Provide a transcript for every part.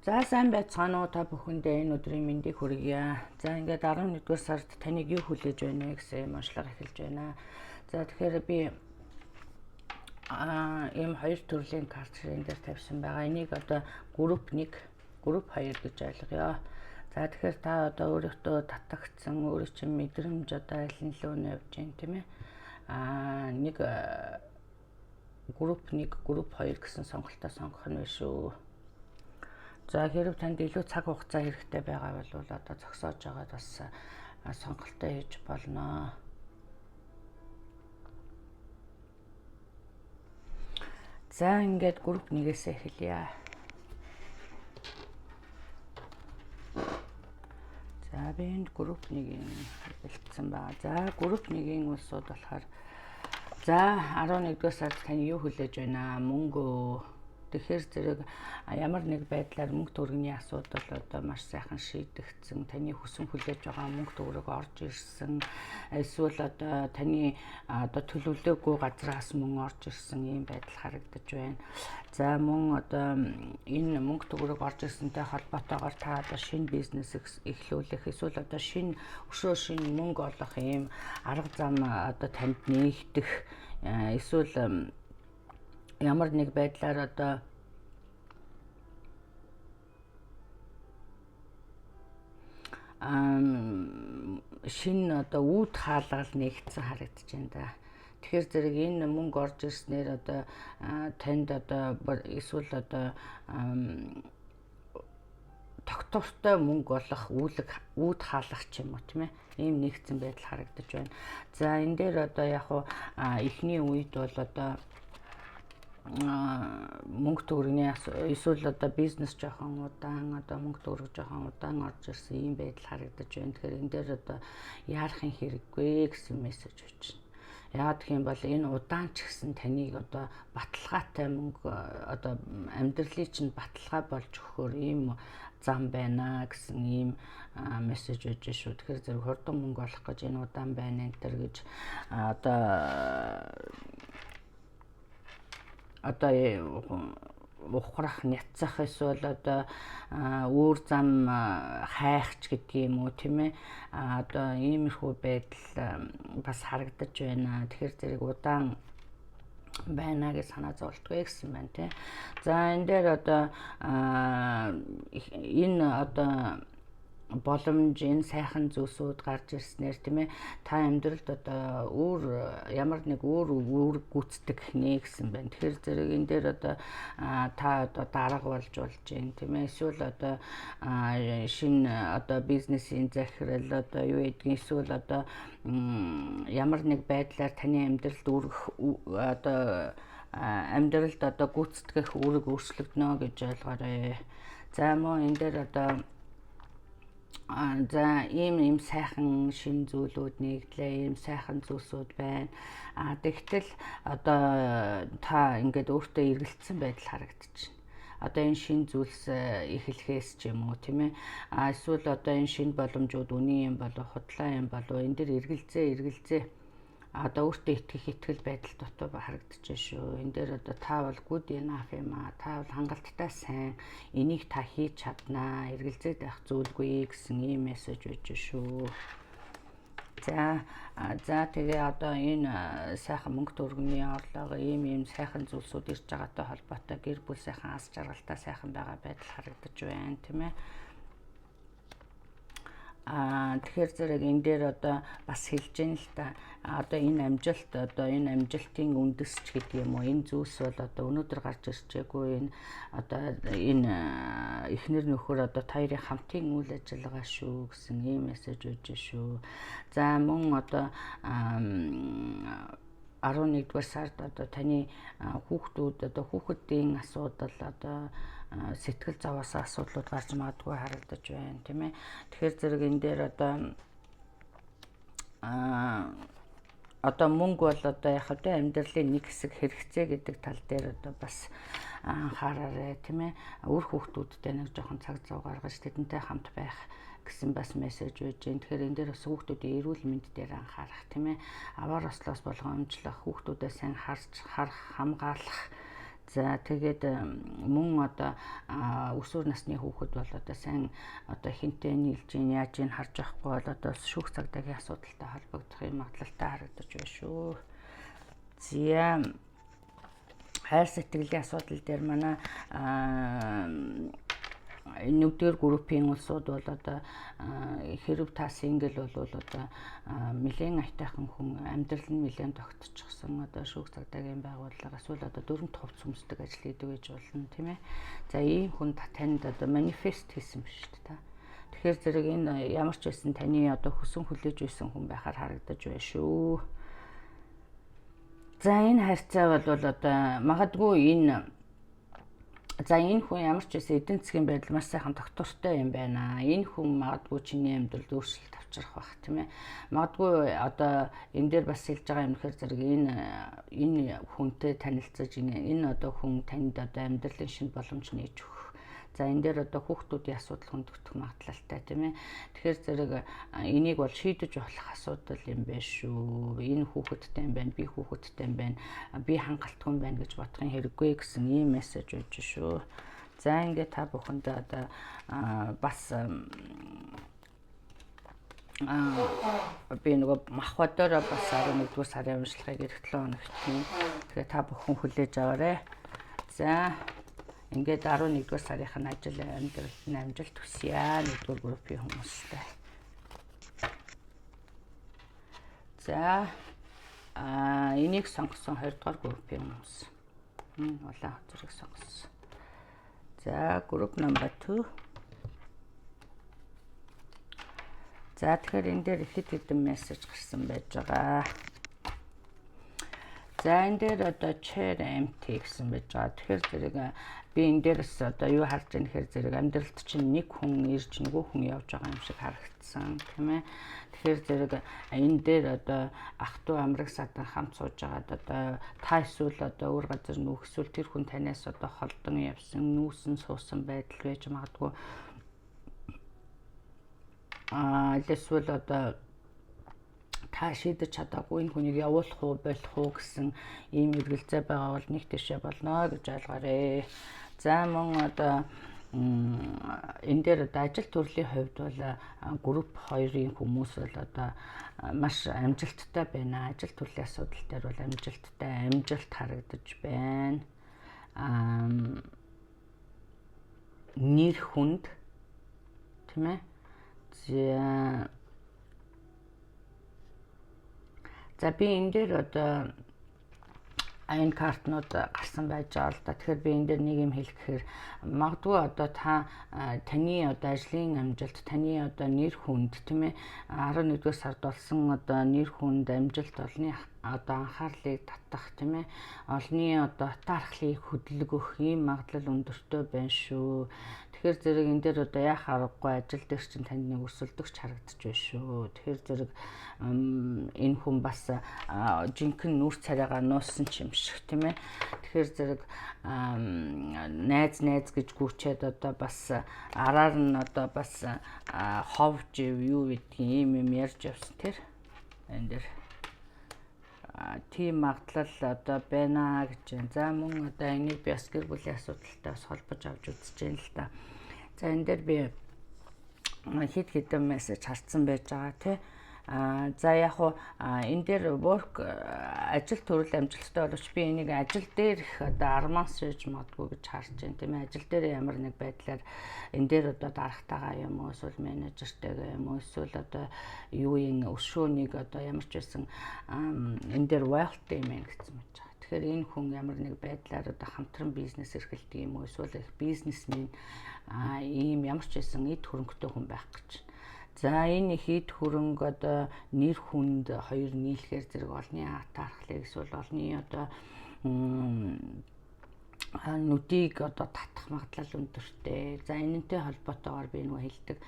За сайн байцгаана уу та бүхэндээ энэ өдрийн мэндийг хүргье. За ингээд 11-р сард таныг юу хүлээж байна гэсэн уншлага эхэлж байна. За тэгэхээр би ийм хоёр төрлийн карт ширэн дээр тавьсан байгаа. Энийг одоо групп 1, групп 2 гэж ойлгоё. За тэгэхээр та одоо өөрөөтөө татагдсан, өөрөө чинь мэдрэмж одоо аль нь лөө явж байна тийм ээ. Нэг групп 1, групп 2 гэсэн сонголтоо сонгох нь биш үү? За хэрэг танд илүү цаг хугацаа хэрэгтэй байгаа бол одоо зогсоож байгаад бас сонголтоо хийж болно. За ингээд групп 1-ээс эхэлье. За би энд групп 1-ийн бэлдсэн байна. За групп 1-ийн улсууд болохоор за 11-р сард тань юу хүлээж байна? Мөнгө. Тэгэхээр зэрэг ямар нэг байдлаар мөнгө төгрөгийн асуудал одоо маш сайхан шийдэгдсэн, таны хүсэн хүлээж байгаа мөнгө төгрөг орж ирсэн, эсвэл одоо таны одоо төлөвлөөгүй газраас мөнгө орж ирсэн ийм байдал харагдаж байна. За мөн одоо энэ мөнгө төгрөг орж ирсэнтэй холбоотойгоор та одоо шинэ бизнес эхлүүлэх, эсвэл одоо шинэ мөнгө олох ийм арга зам одоо танд нээгдэх, эсвэл ямар нэг байдлаар одоо шинэ одоо үүд хаалгал нэгдсэн харагдаж байна да. Тэгэхээр зэрэг энэ мөнгө орж ирснээр одоо танд одоо эсвэл одоо тогтвортой мөнгө олох үүд хаалгах ч юм уу тийм ээ. Ийм нэгдсэн байдал харагдаж байна. За энэ дээр одоо яг эхний үед бол одоо мөнгө төгрөгийн эсвэл одоо бизнес жоохон удаан одоо мөнгө төгрөг жоохон удаан орж ирсэн ийм байдал харагдаж байна. Тэгэхээр энэ дээр одоо яарахын хэрэггүй гэсэн мессеж өгч байна. Яагаад гэх юм бол энэ удаан ч гэсэн таныг одоо баталгаатай мөнгө одоо амьдралыг чинь баталгаа болж өгөхөөр ийм зам байна гэсэн ийм мессеж өгч шүү. Тэгэхээр зэрэг хурдан мөнгө олох гэж энэ удаан байна энэ төр гэж одоо ухрах, няцах эсвэл одоо өөр зам хайхч гэдэг юм уу тийм ээ. Одоо иймэрхүү байдал бас харагдаж байна. Тэгэхээр зэрэг удаан байна гэж санаа зовлтгүй гэсэн байна тийм. За энэ дээр одоо энэ одоо боломж, энэ сайхан зүйлсүүд гарч ирснээр тийм ээ та амьдралд одоо ямар нэг өөр гүйцэтгэх нэ гэсэн байна. Тэгэхээр зэрэг энэ дээр одоо та одоо дарга болж байна тийм ээ. Эсвэл одоо шинэ одоо бизнесийн захирал одоо юу гэдгийг эсвэл одоо ямар нэг байдлаар таны амьдралд амьдралд одоо гүйцэтгэх үүрэг өөрчлөгдөнө гэж ойлгоорой. За мөн энэ дээр одоо за ийм сайхан шин зүйлүүд нэгдлээ, ийм сайхан зүйлсүүд байна. Тэгтэл одоо та ингээд өөртөө эргэлцсэн байдал харагдаж байна. Одоо энэ шин зүйлс эхлэхээс ч юм уу тийм ээ. Эсвэл одоо энэ шин боломжууд үний юм болов, худлаа юм болов, энэ дэр эргэлзээ одоо өөртөө итгэл байдал дотор харагдаж байна шүү. Энэ дээр одоо та бол good enough юм аа. Та бол хангалттай сайн. Энийг та хийж чаднаа. Эргэлзээд байх зүйлгүй гэсэн ийм мессеж өгч шүү. За тэгээ одоо энэ сайхан мөнгө төгрөгийн орлого ийм сайхан зүйлсүүд ирж байгаатай холбоотой гэр бүл сайхан ас жаргалтай сайхан байгаа байдал харагдаж байна тийм ээ. Тэгэхээр зэрэг энэ дээр одоо бас хэлж яана л та одоо энэ амжилтын үндэс ч гэдэг юм уу энэ зүйлс бол одоо өнөөдөр гарч ирчээгүй энэ эхнэр нөхөр одоо хоёрын хамтын үйл ажиллагаа шүү гэсэн ийм мессеж өгч шүү. За мөн одоо 11-р сард одоо таны хүүхдүүд одоо хүүхдийн асуудал одоо сэтгэл зовоосоо асуудлууд гарч магадгүй харагдаж байна тийм ээ. Тэгэхээр зэрэг энэ дээр одоо мөнгө бол одоо яг л амьдралын нэг хэсэг хэрэгцээ гэдэг тал дээр одоо бас анхаараарай тийм ээ. Өөр хүүхдүүдтэй нэг жоохон цаг зав гаргаж тэдэнтэй хамт байх гэсэн бас мессеж өгж байна. Тэгэхээр энэ дээр бас хүүхдүүдийн эрүүл мэнд дээр анхаарах тийм ээ. Аваар ослоос болгоомжлох, хүүхдүүдээ сайн харж хамгаалах За тэгээд мөн одоо өсвөр насны хүүхэд бол одоо сайн одоо хинтээ нийлж ийн яаж ийн харж байхгүй бол одоо шүүх цагдаагийн асуудалтай холбогдох юм магадлалтай харагдаж байна шүү. За хайр сэтгэлийн асуудал дээр манай нэгдүгээр группийн улсууд бол одоо хэрв та сингл бол одоо нэлээд айтайхан хүн амьдрал нь нэлээд тогтчихсон одоо шүүх цагдаагийн байгууллага эсвэл одоо дөрөв товц хүмсдэг ажил хийдэг гэж болно тийм ээ. За ийм хүн танд одоо манифест хийсэн биш шүү дээ. Тэгэхээр зэрэг энэ ямар ч байсан таны одоо хүсэн хүлээж байсан хүн байхаар харагдаж байна шүү. За энэ харьцаа бол одоо магадгүй энэ хүн ямар ч байсан эдийн засгийн байдал маш сайхан доктортой юм байна. Энэ хүн магадгүй чиний амьдралд өөрчлөлт авчрах байх тийм ээ. Магадгүй одоо энэ дээр бас хэлж байгаа юм гэхээр зэрэг энэ хүнтэй танилцаж энэ одоо хүн танд одоо амьдралын шинэ боломж нээж өгөх. За энэ дээр одоо хүүхдүүдийн асуудал хөндөгдөх магадлалтай тийм ээ. Тэгэхээр зэрэг энийг бол шийдэж болох асуудал юм байна шүү. Энэ хүүхэдтэй юм байна, би хүүхэдтэй юм байна, би хангалтгүй юм байна гэж бодохын хэрэггүй гэсэн ийм мессеж өгч шүү. За ингээд та бүхэндээ одоо бас би нөгөө махбодороо бас 11-р сарын уншлагыг эх 7 хоногт тийм. Тэгэхээр та бүхэн хүлээж аваарай. За ингээд 11-р сарынхаа ажил амьдралд нь амжилт хүсье 1-р группийн хүмүүстэй. За энийг сонгосон 2-р группийн хүмүүс. Улаан зэрэг сонгосон. За групп number 2. За тэгэхээр энэ дээр хэд хэдэн мессеж гарсан байж байгаа. За энэ дээр одоо chair empty гэсэн байж байгаа. Тэгэхээр зэрэг би энэ дээрээс одоо юу харж байгаа нэхэр зэрэг амьдралд чинь нэг хүн ирж нөгөө хүн явж байгаа юм шиг харагдсан тийм ээ. Тэгэхээр зэрэг энэ дээр одоо ах トゥ амраг садан хамт сууж байгаад одоо та эсвэл одоо өөр газар нүүх эсвэл тэр хүн танаас одоо холдон явсан нүүсэн суусан байдал байж магадгүй. Эсвэл одоо та шийдэж чадаагүй энэ хүнийг явуулах уу болох уу гэсэн ийм эргэлзээ байгаа бол нэг тийшээ болно гэж ойлгоорой. За мөн одоо энэ дээр одоо ажил төрлийн хувьд бол групп 2-ын хүмүүс бол одоо маш амжилттай байна. Ажил төрлийн асуудал дээр бол амжилт харагдаж байна. Нэр хүнд тийм ээ. За би энэ дээр одоо энэ картнууд гарсан байж байгаа л да. Тэгэхээр би энэ дээр нэг юм хэлэх гэхээр магадгүй одоо таны одоо ажлын амжилт, таны одоо нэр хүнд тийм ээ 11-р сард болсон одоо нэр хүнд амжилт олны одоо анхаарлыг татах тийм ээ олны одоо атаархлыг хөдөлгөх ийм магадлал өндөртэй байна шүү. Тэгэхээр зэрэг энэ дээр одоо яах аргагүй ажил дээр чинь танд нэг өрсөлдөгч харагдаж байна шүү. Тэгэхээр зэрэг энэ хүн бас жинхэнэ нүр царайгаа нуусан ч юм шиг тийм ээ. Тэгэхээр зэрэг найз гэж гүчээд одоо бас араар нь одоо бас ховж юу гэдгийг ийм ярьж явсан тэр энэ дээр тийм магадлал одоо байна гэж байна. За мөн одоо энийг би бас гэр бүлийн асуудалтай бас холбож авч үзэж байна л да. За энэ дээр би хэд хэдэн мессеж харсан байж байгаа тий. За яг хуу энэ дээр work ажил төрөл амжилттай боловч би энийг ажил дээр их одоо армаас шиж магадгүй гэж харж байна тийм ээ. Ажил дээр ямар нэг байдлаар энэ дээр одоо дарагтайгаа юм уу эсвэл менежертэйгээ юм уу эсвэл одоо юуийн өшөөнийг одоо ямар ч байсан энэ дээр wealthy man гэсэн байж байгаа. Тэгэхээр энэ хүн ямар нэг байдлаар одоо хамтран бизнес эрхэлдэг юм уу эсвэл бизнесмен ийм ямар ч байсан эд хөрөнгөтэй хүн байх гэж. За энэ хэд хөрөнгө одоо нэр хүнд хоёр нийлэхээр зэрэг олны атаархлыг эсвэл олны одоо нүдийг одоо татах магадлал өндөртэй. За энэнтэй холбоотойгоор би нөгөө хэлдэг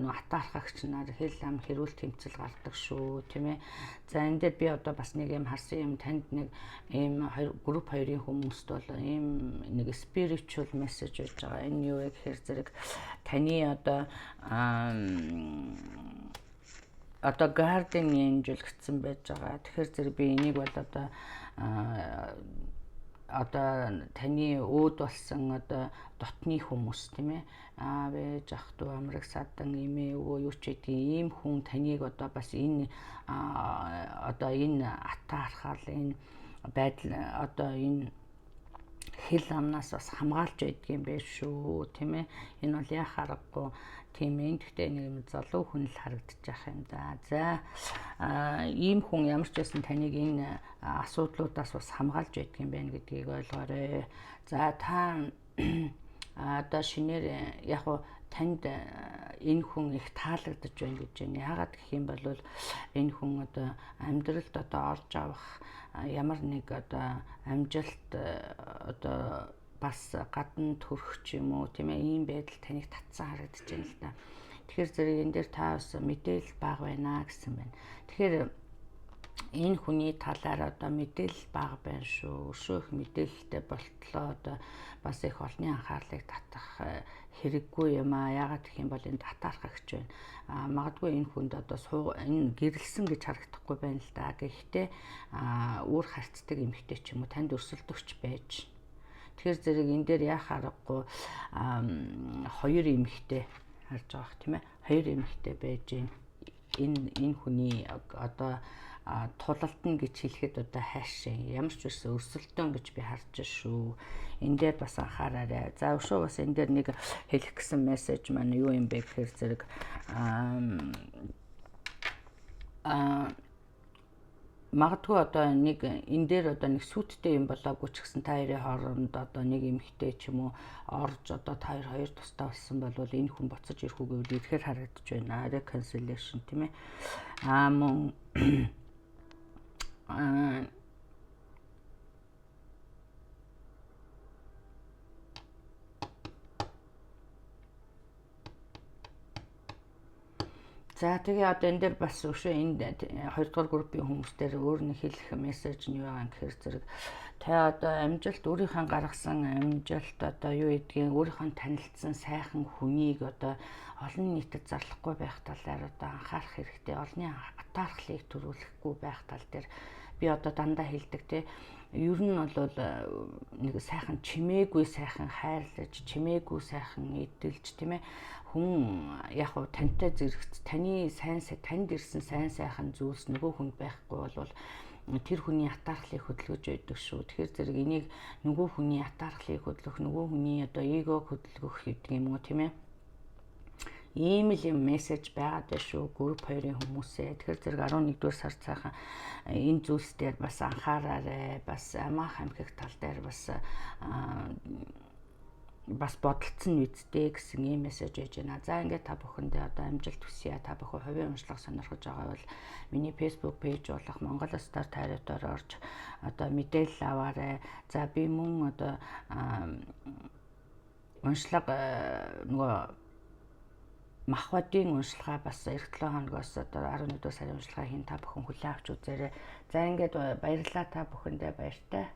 нөгөө атаархагч нар хэл ам хэрүүл тэмцэл гардаг шүү тийм ээ. За энэ дээр би одоо бас нэг юм харсан юм танд нэг ийм групп 2-ын хүмүүст бол ийм нэг spiritual message өгж байгаа. Энэ юу вэ гэхээр зэрэг таны одоо guardian angel гэсэн байж байгаа. Тэгэхээр зэрэг би энийг бол одоо одоо таны өөд болсон одоо дотны хүмүүс тийм ээ аав ээж ах дүү амраг садан эмээ өвөө юу ч гэдгийг ийм хүн таныг одоо бас энэ одоо энэ атаархал энэ байдал одоо энэ хэл амнаас бас хамгаалж байдгийн байх шүү тийм ээ энэ бол яа харахгүй тийм ээ гэхдээ нэг юм залуу хүн л харагдаж байгаа юм да. За ийм хүн ямар ч байсан таныг энэ асуудлуудаас бас хамгаалж байдгийн байна гэдгийг ойлгоорой. За та одоо шинээр яг уу танд энэ хүн их таалагдж байна гэж байна. Яагаад гэх юм бол энэ хүн одоо амьдралд одоо орж авах ямар нэг одоо амжилт одоо бас гадна төрөх ч юм уу тийм ээ ийм байдал таныг татсан харагдаж байна л да. Тэгэхээр зэрэг энэ дээр та бас мэдээлэл бага байна гэсэн байна. Тэгэхээр энэ хүний талаар одоо мэдээлэл бага байна шүү. Өшөөх мэдээлэлтэй болтлоо одоо бас их олонний анхаарлыг татах хэрэггүй юм аа. Яагаад гэх юм бол энэ татаархагч байна. Магадгүй энэ хүнд одоо энэ гэрэлсэн гэж харагдахгүй байна л да. Гэхдээ үр харцдаг эмэгтэй ч юм уу танд өрсөлдөгч байж. Тэгэхээр зэрэг энэ дээр яа харахгүй хоёр эмэгтэй харж байгаа тийм ээ. Хоёр эмэгтэй байж энэ хүний одоо тулалдна гэж хэлэхэд одоо хайшаа ямар ч үсэн өрсөлдөөн гэж би харж шүү. Энэ дээр бас анхаараарай. За өшөө бас энэ дээр нэг хэлэх гэсэн мессеж маань юу юм бэ гэхээр зэрэг магадгүй одоо нэг энэ дээр одоо нэг сүттэй юм болоогүй ч гэсэн та хоёрын хооронд одоо нэг эмэгтэй ч юм уу орж одоо та хоёр тустай болсон бол энэ хүн буцаж ирэх үгүй ирэхээр харагдаж байна. Reconciliation тийм ээ. Мөн за тэгээ одоо энэ дээр бас өшөө энэ 2 дугаар группийн хүмүүстээр өөр нэг хэлэх мессеж нь юу байгаа гэхээр зэрэг та одоо амжилт өөрийнхөө гаргасан амжилт одоо юу гэдгийг өөрийнхөө танилцсан сайхан хүнийг одоо олон нийтэд зарлахгүй байх талаар одоо анхаарах хэрэгтэй. Олонний атаархлыг төрүүлэхгүй байх тал дээр би одоо дандаа хэлдэг те. Ер нь бол нэг сайхан чимээгүй сайхан хайрлаж, чимээгүй сайхан эдэлж тийм ээ хүн яг хуу тантай зэрэгц таны танд ирсэн сайн сайхан зүйлс нөгөө хүнд байхгүй бол тэр хүний атаархлыг хөдөлгөж байдаг шүү. Тэгэхээр зэрэг энийг нөгөө хүний атаархлыг хөдөлгөх, нөгөө хүний одоо эгог хөдөлгөх гэдэг юм уу тийм ээ. Ийм л юм мессеж байгаад байна шүү групп 2-ын хүмүүсээ. Тэгэхээр зэрэг 11-р сар цаахан энэ зүйлс дээр бас анхаараарай. Бас амаах амхих тал дээр бас бодолцсон үедтэй гэсэн ийм мессеж ээж байна. За ингээд та бүхэндээ одоо амжилт хүсье. Та бүхэн хувийн уншлага сонирхож байгаа бол миний Facebook пэйж болох Монгол Стар тайруудаар орж одоо мэдээлэл аваарай. За би мөн одоо уншлага нөгөө махбодын уншлагаа бас эх 7 хоногоос одоо 11 дугаар сарын уншлагаа хийн та бүхэн хүлээн авч үзээрэй. За ингээд баярлалаа та бүхэндээ баяртай.